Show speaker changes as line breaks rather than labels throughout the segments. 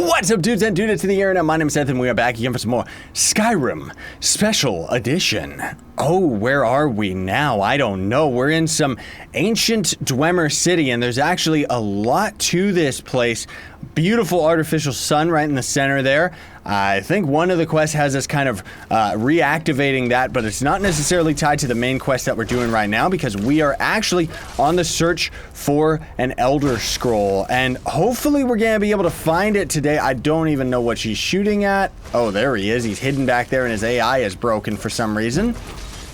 What's up, dudes and dudettes to the internet? My name is Scythe, and we are back again for some more Skyrim Special Edition. Oh, where are we now? I don't know. We're in some ancient dwemer city, and there's actually a lot to this place. Beautiful artificial sun right in the center there. I think one of the quests has us kind of reactivating that, but it's not necessarily tied to the main quest that we're doing right now because we are actually on the search for an Elder Scroll, and hopefully we're going to be able to find it today. I don't even know what she's shooting at. Oh, there he is. He's hidden back there, and his AI is broken for some reason.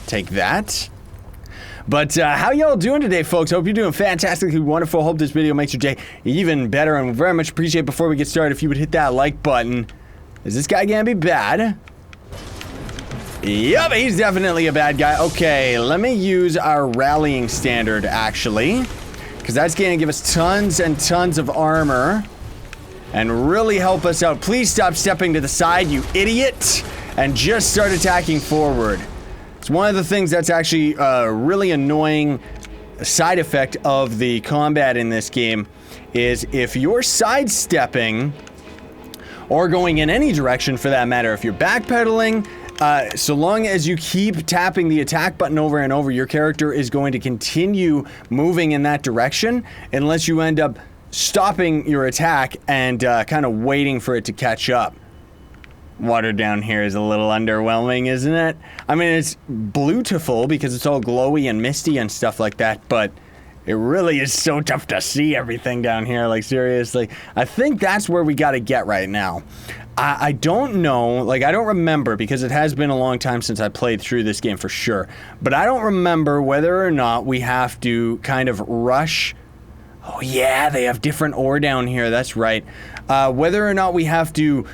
Take that. But how y'all doing today, folks? Hope you're doing fantastically wonderful. Hope this video makes your day even better, and we very much appreciate it before we get started if you would hit that like button. Is this guy gonna be bad? Yup, he's definitely a bad guy. Okay, let me use our rallying standard, actually, because that's gonna give us tons and tons of armor and really help us out. Please stop stepping to the side, you idiot, and just start attacking forward. It's one of the things that's actually a really annoying side effect of the combat in this game is if you're sidestepping or going in any direction for that matter, if you're backpedaling, so long as you keep tapping the attack button over and over, your character is going to continue moving in that direction unless you end up stopping your attack and kind of waiting for it to catch up. Water down here is a little underwhelming, isn't it? I mean, it's beautiful because it's all glowy and misty and stuff like that, but it really is so tough to see everything down here, like, seriously. I think that's where we gotta get right now. I don't know, like, I don't remember, because it has been a long time since I played through this game for sure, but I don't remember whether or not we have to kind of rush. Oh yeah, they have different ore down here, that's right. Whether or not we have to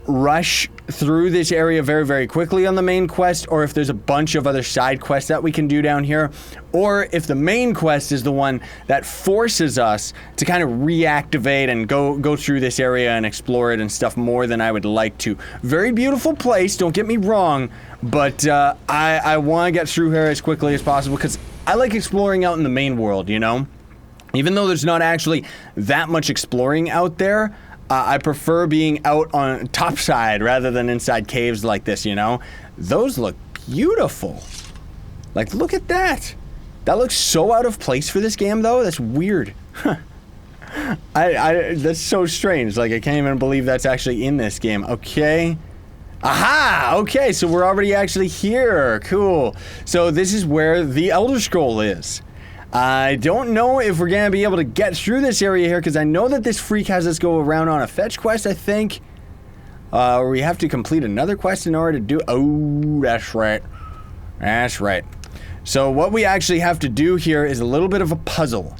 rush through this area very, very quickly on the main quest, or if there's a bunch of other side quests that we can do down here, or if the main quest is the one that forces us to kind of reactivate and go through this area and explore it and stuff more than I would like to. Very beautiful place, don't get me wrong, but I want to get through here as quickly as possible because I like exploring out in the main world, you know? Even though there's not actually that much exploring out there, I prefer being out on top side rather than inside caves like this, you know? Those look beautiful. Like, look at that. That looks so out of place for this game, though. That's weird. That's so strange. Like, I can't even believe that's actually in this game. Okay. Aha! Okay, so we're already actually here. Cool. So this is where the Elder Scroll is. I don't know if we're gonna be able to get through this area here because I know that this freak has us go around on a fetch quest, I think. Or we have to complete another quest in order to do. Oh, that's right. That's right. So what we actually have to do here is a little bit of a puzzle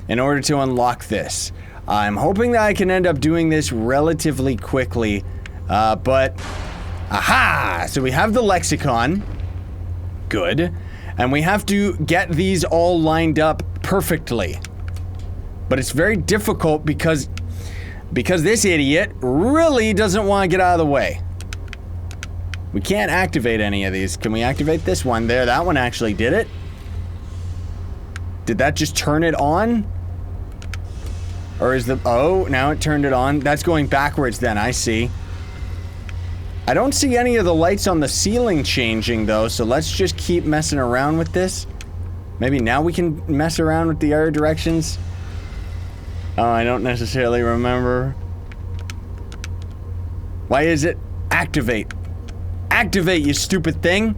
in order to unlock this. I'm hoping that I can end up doing this relatively quickly, but aha! So we have the lexicon. Good. And we have to get these all lined up perfectly. But it's very difficult because this idiot really doesn't want to get out of the way. We can't activate any of these. Can we activate this one there? That one actually did it. Did that just turn it on? Or is the... Oh, now it turned it on. That's going backwards then, I see. I don't see any of the lights on the ceiling changing, though, so let's just keep messing around with this. Maybe now we can mess around with the other directions. Oh, I don't necessarily remember. Why is it? Activate. Activate, you stupid thing.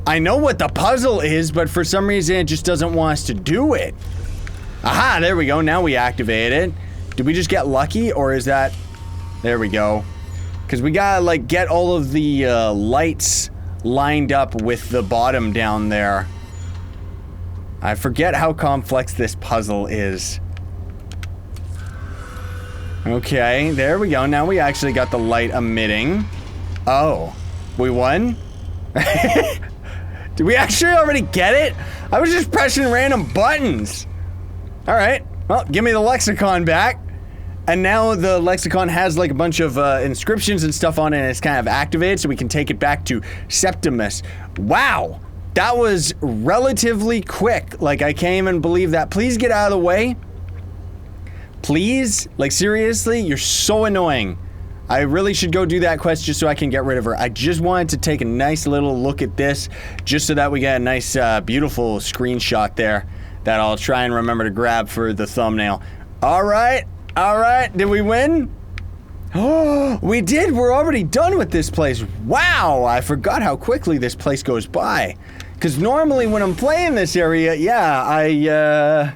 I know what the puzzle is, but for some reason it just doesn't want us to do it. Aha, there we go. Now we activate it. Did we just get lucky, or is that... There we go. Because we gotta, like, get all of the lights lined up with the bottom down there. I forget how complex this puzzle is. Okay, there we go. Now we actually got the light emitting. Oh, we won? Did we actually already get it? I was just pressing random buttons. All right, well, give me the lexicon back. And now the lexicon has like a bunch of inscriptions and stuff on it, and it's kind of activated, so we can take it back to Septimus. Wow, that was relatively quick. Like, I can't even believe that. Please get out of the way. Please? Like, seriously? You're so annoying. I really should go do that quest just so I can get rid of her. I just wanted to take a nice little look at this just so that we get a nice, beautiful screenshot there that I'll try and remember to grab for the thumbnail. All right. Did we win? Oh, we did. We're already done with this place. Wow, I forgot how quickly this place goes by. Because normally when I'm playing this area, yeah,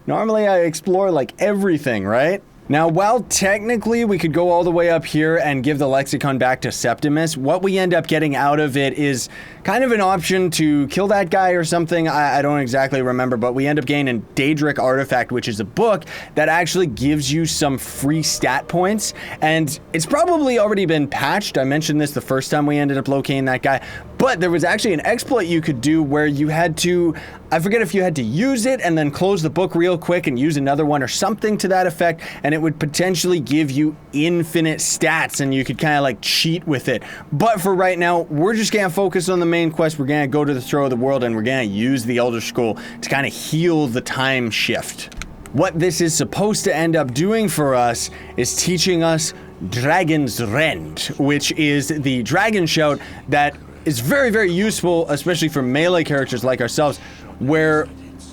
normally I explore like everything, right? Now, while technically we could go all the way up here and give the lexicon back to Septimus, what we end up getting out of it is kind of an option to kill that guy or something. I don't exactly remember, but we end up gaining Daedric Artifact, which is a book that actually gives you some free stat points. And it's probably already been patched. I mentioned this the first time we ended up locating that guy. But there was actually an exploit you could do where you had to, I forget if you had to use it and then close the book real quick and use another one or something to that effect, and it would potentially give you infinite stats and you could kind of like cheat with it. But for right now, we're just gonna focus on the main quest. We're gonna go to the Throw of the World and we're gonna use the Elder Scroll to kind of heal the time shift. What this is supposed to end up doing for us is teaching us Dragons Rend, which is the dragon shout that is very, very useful, especially for melee characters like ourselves, where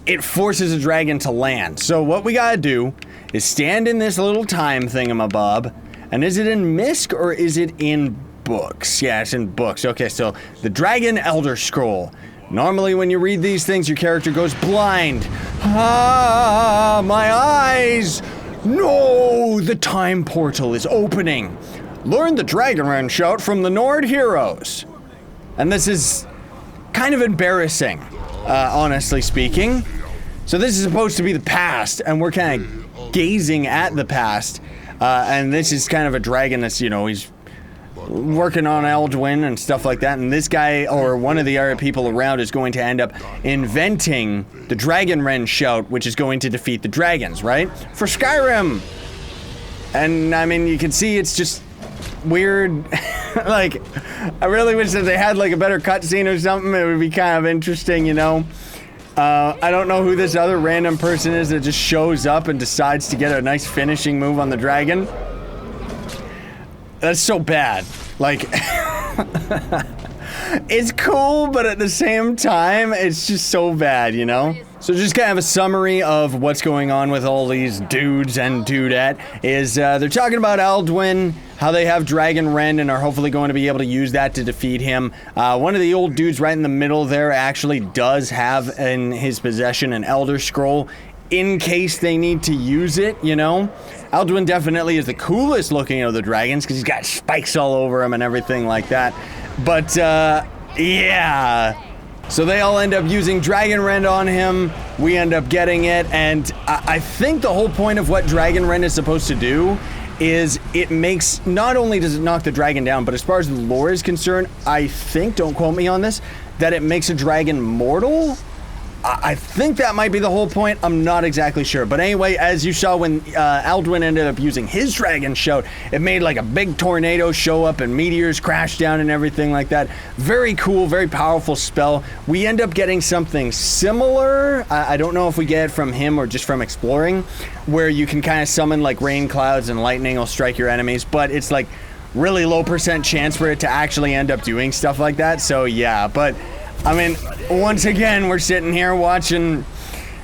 it forces a dragon to land. So what we gotta do is stand in this little time thingamabob, and is it in Misk or is it in books? Yeah, it's in books. Okay, so the Dragon Elder Scroll. Normally when you read these things, your character goes blind. Ah, my eyes! No, the time portal is opening. Learn the Dragon Rend shout from the Nord heroes. And this is kind of embarrassing, honestly speaking. So this is supposed to be the past, and we're kind of gazing at the past. And this is kind of a dragon that's, you know, he's working on Elduin and stuff like that. And this guy, or one of the other people around, is going to end up inventing the Dragon Rend shout, which is going to defeat the dragons, right? For Skyrim! And, I mean, you can see it's just weird. Like, I really wish that they had like a better cutscene or something. It would be kind of interesting, you know. I don't know who this other random person is that just shows up and decides to get a nice finishing move on the dragon. That's so bad. Like, it's cool, but at the same time, it's just so bad, you know? So just kind of a summary of what's going on with all these dudes and dudette is they're talking about Elduin, how they have Dragon Rend and are hopefully going to be able to use that to defeat him. One of the old dudes right in the middle there actually does have in his possession an Elder Scroll in case they need to use it, you know? Elduin definitely is the coolest looking of the dragons because he's got spikes all over him and everything like that. But, yeah. So they all end up using Dragon Rend on him, we end up getting it, and I think the whole point of what Dragon Rend is supposed to do is it makes, not only does it knock the dragon down, but as far as the lore is concerned, I think, don't quote me on this, that it makes a dragon mortal? I think that might be the whole point. I'm not exactly sure. But anyway, as you saw when Elduin ended up using his dragon shout, it made like a big tornado show up and meteors crash down and everything like that. Very cool, very powerful spell. We end up getting something similar. I don't know if we get it from him or just from exploring, where you can kind of summon like rain clouds and lightning will strike your enemies, but it's like really low % chance for it to actually end up doing stuff like that. So yeah, but I mean, once again, we're sitting here watching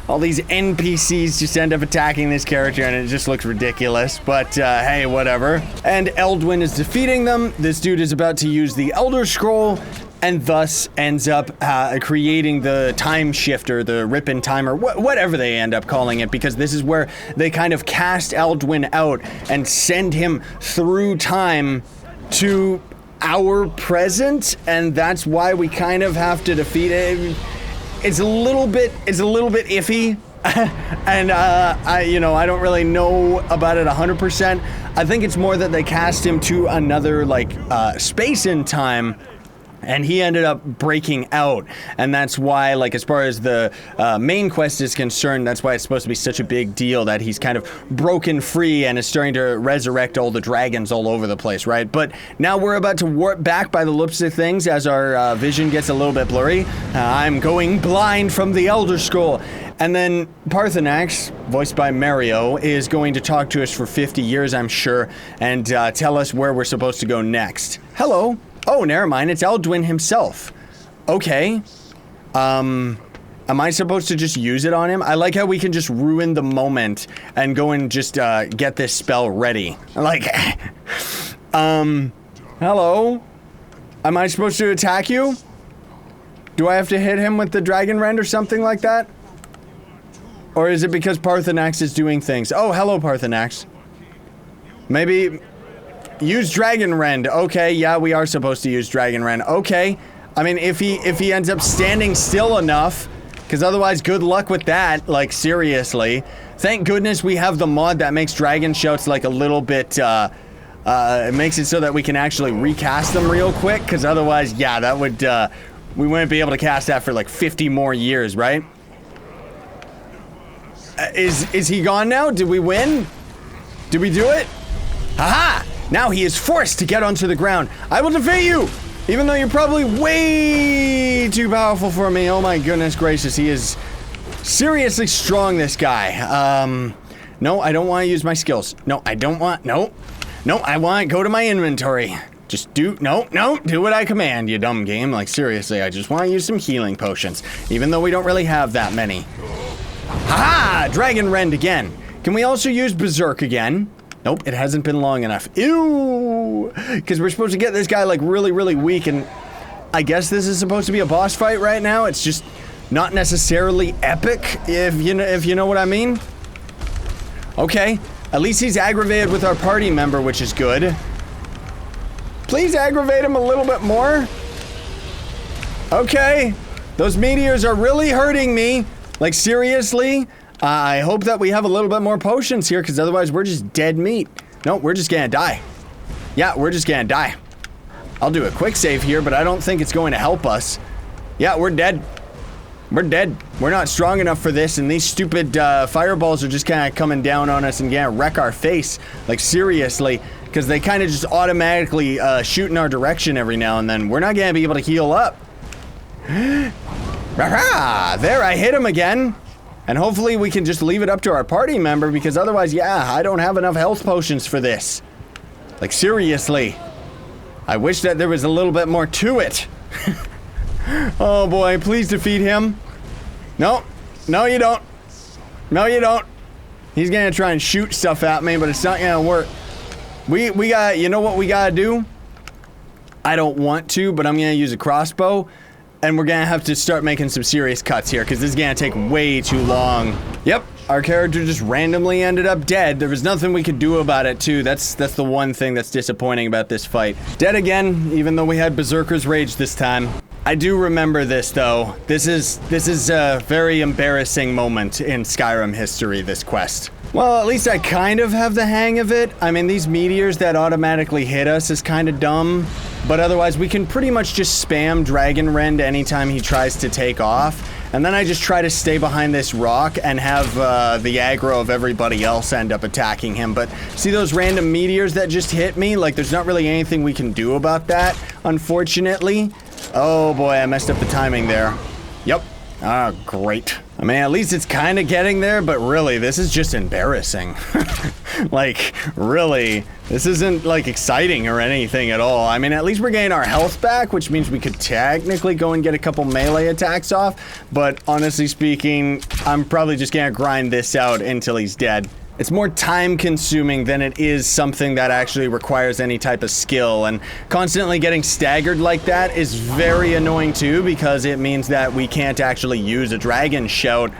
all these NPCs just end up attacking this character, and it just looks ridiculous, but hey, whatever. And Elduin is defeating them. This dude is about to use the Elder Scroll, and thus ends up creating the time shifter, the Ripon timer, whatever they end up calling it, because this is where they kind of cast Elduin out and send him through time to our present, and that's why we kind of have to defeat it. It's a little bit iffy, and I don't really know about it 100%. I think it's more that they cast him to another like space and time And he ended up breaking out, and that's why, like, as far as the main quest is concerned, that's why it's supposed to be such a big deal that he's kind of broken free and is starting to resurrect all the dragons all over the place, right? But now we're about to warp back by the looks of things as our vision gets a little bit blurry. I'm going blind from the Elder Scroll. And then Parthenax, voiced by Mario, is going to talk to us for 50 years, I'm sure, and tell us where we're supposed to go next. Hello. Oh, never mind. It's Alduin himself. Okay. Am I supposed to just use it on him? I like how we can just ruin the moment and go and just get this spell ready. Like, hello? Am I supposed to attack you? Do I have to hit him with the Dragon Rend or something like that? Or is it because Parthenax is doing things? Oh, hello, Parthenax. Maybe... Use Dragon Rend. Okay, yeah, we are supposed to use Dragon Rend. Okay. I mean, if he ends up standing still enough, because otherwise, good luck with that. Like, seriously. Thank goodness we have the mod that makes Dragon Shouts, like, a little bit, it makes it so that we can actually recast them real quick, because otherwise, yeah, that would, we wouldn't be able to cast that for, like, 50 more years, right? Is he gone now? Did we win? Did we do it? Haha! Now he is forced to get onto the ground. I will defeat you! Even though you're probably way too powerful for me. Oh my goodness gracious, he is seriously strong, this guy. No, I don't want to use my skills. No, I don't want, no, I want to go to my inventory. Just do what I command, you dumb game. Like, seriously, I just want to use some healing potions, even though we don't really have that many. Haha! Dragon Rend again. Can we also use Berserk again? Nope, it hasn't been long enough. Ew! Because we're supposed to get this guy, like, really, really weak, and I guess this is supposed to be a boss fight right now. It's just not necessarily epic, if you know what I mean. Okay, at least he's aggravated with our party member, which is good. Please aggravate him a little bit more. Okay, those meteors are really hurting me. Like, seriously? I hope that we have a little bit more potions here, because otherwise we're just dead meat. No, we're just gonna die. Yeah, we're just gonna die. I'll do a quick save here, but I don't think it's going to help us. Yeah, we're dead. We're dead. We're not strong enough for this, and these stupid fireballs are just kind of coming down on us and gonna wreck our face. Like, seriously, because they kind of just automatically shoot in our direction every now and then. We're not gonna be able to heal up. Rah-rah! There, I hit him again. And hopefully we can just leave it up to our party member, because otherwise, yeah, I don't have enough health potions for this. Like, seriously. I wish that there was a little bit more to it. Oh boy, please defeat him. No, no you don't. No you don't. He's gonna try and shoot stuff at me, but it's not gonna work. We got, you know what we gotta do? I don't want to, but I'm gonna use a crossbow. And we're gonna have to start making some serious cuts here, because this is gonna take way too long. Yep, our character just randomly ended up dead. There was nothing we could do about it, too. That's the one thing that's disappointing about this fight. Dead again, even though we had Berserker's Rage this time. I do remember this, though. This is a very embarrassing moment in Skyrim history, this quest. Well, at least I kind of have the hang of it. I mean, these meteors that automatically hit us is kind of dumb. But otherwise, we can pretty much just spam Dragon Rend anytime he tries to take off. And then I just try to stay behind this rock and have the aggro of everybody else end up attacking him. But see those random meteors that just hit me? Like, there's not really anything we can do about that, unfortunately. Oh boy, I messed up the timing there. Yep. Ah, great. I mean, at least it's kind of getting there, but really, this is just embarrassing. Like, really, this isn't, like, exciting or anything at all. I mean, at least we're getting our health back, which means we could technically go and get a couple melee attacks off, but honestly speaking, I'm probably just gonna grind this out until he's dead. It's more time-consuming than it is something that actually requires any type of skill, and constantly getting staggered like that is very annoying too, because it means that we can't actually use a dragon shout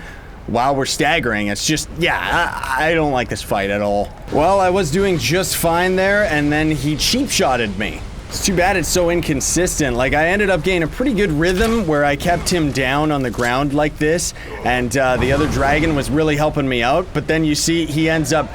while we're staggering. It's just, yeah, I don't like this fight at all. Well, I was doing just fine there, and then he cheap-shotted me. It's too bad it's so inconsistent. Like, I ended up getting a pretty good rhythm where I kept him down on the ground like this, and the other dragon was really helping me out, but then you see he ends up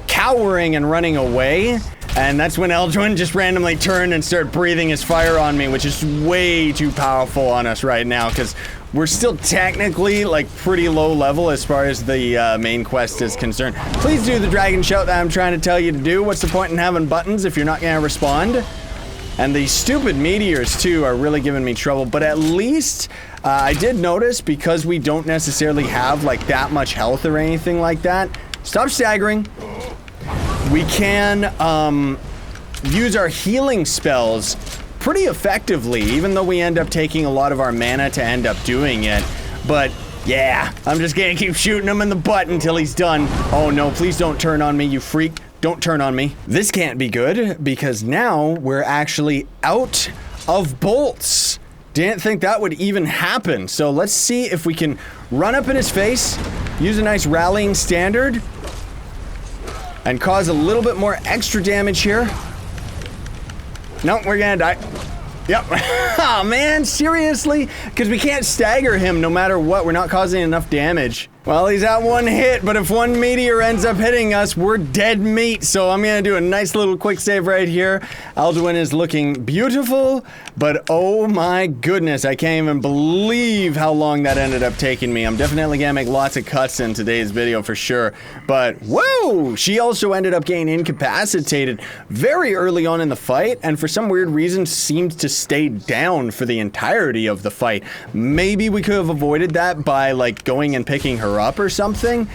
cowering and running away, And that's when Eldwin just randomly turned and started breathing his fire on me, which is way too powerful on us right now, because we're still technically, like, pretty low level as far as the main quest is concerned. Please do the dragon shout that I'm trying to tell you to do. What's the point in having buttons if you're not going to respond? And these stupid meteors, too, are really giving me trouble. But at least I did notice, because we don't necessarily have, like, that much health or anything like that. Stop staggering. We can use our healing spells pretty effectively, even though we end up taking a lot of our mana to end up doing it. But yeah, I'm just gonna keep shooting him in the butt until he's done. Oh no, please don't turn on me, you freak. Don't turn on me. This can't be good, because now we're actually out of bolts. Didn't think that would even happen. So let's see if we can run up in his face, use a nice rallying standard, and cause a little bit more extra damage here. Nope, we're gonna die. Yep. Oh man, seriously? Because we can't stagger him no matter what. We're not causing enough damage. Well, he's at one hit, but if one meteor ends up hitting us, we're dead meat. So I'm gonna do a nice little quick save right here. Alduin is looking beautiful, but oh my goodness, I can't even believe how long that ended up taking me. I'm definitely gonna make lots of cuts in today's video for sure. But whoa, she also ended up getting incapacitated very early on in the fight, and for some weird reason seemed to stay down for the entirety of the fight. Maybe we could have avoided that by like going and picking her up or something.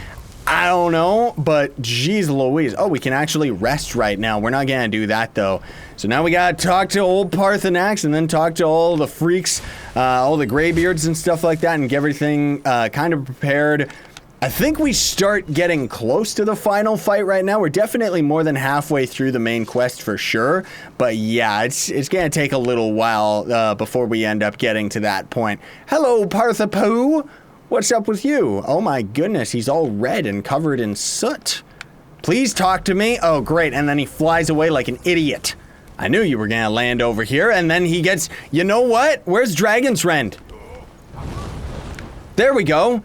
I don't know, but geez Louise. Oh, we can actually rest right now. We're not gonna do that though. So now we gotta talk to old Parthenax and then talk to all the freaks, all the graybeards and stuff like that, and get everything kind of prepared. I think we start getting close to the final fight right now. We're definitely more than halfway through the main quest for sure. But yeah, it's gonna take a little while before we end up getting to that point. Hello, Parthapoo. What's up with you? Oh my goodness, he's all red and covered in soot. Please talk to me. Oh, great. And then he flies away like an idiot. I knew you were gonna land over here. And then he gets, you know what? Where's Dragons Rend? There we go.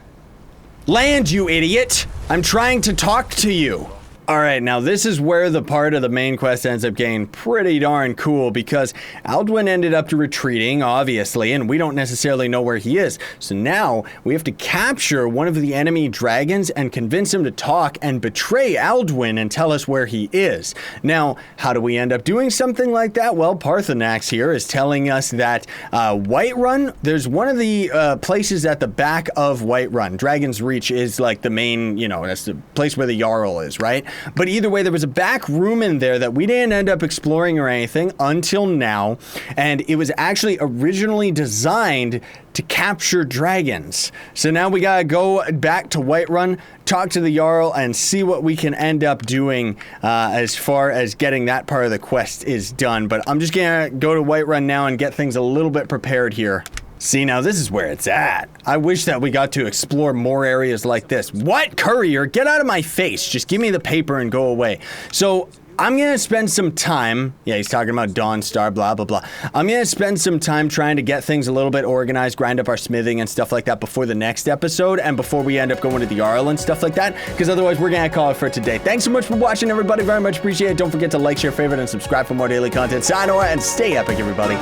Land, you idiot. I'm trying to talk to you. All right, now this is where the part of the main quest ends up getting pretty darn cool, because Alduin ended up retreating, obviously, and we don't necessarily know where he is. So now we have to capture one of the enemy dragons and convince him to talk and betray Alduin and tell us where he is. Now, how do we end up doing something like that? Well, Parthenax here is telling us that Whiterun, there's one of the places at the back of Whiterun. Dragon's Reach is like the main, you know, that's the place where the Jarl is, right? But either way, there was a back room in there that we didn't end up exploring or anything until now, and it was actually originally designed to capture dragons. So now we gotta go back to Whiterun, talk to the Jarl, and see what we can end up doing as far as getting that part of the quest is done. But I'm just gonna go to Whiterun now and get things a little bit prepared here. See, now this is where it's at. I wish that we got to explore more areas like this. What? Courier? Get out of my face. Just give me the paper and go away. So I'm going to spend some time. Yeah, he's talking about Dawnstar, blah, blah, blah. I'm going to spend some time trying to get things a little bit organized, grind up our smithing and stuff like that before the next episode and before we end up going to the Jarl and stuff like that, because otherwise we're going to call it for today. Thanks so much for watching, everybody. Very much appreciate it. Don't forget to like, share, favorite, and subscribe for more daily content. Sayonara and stay epic, everybody.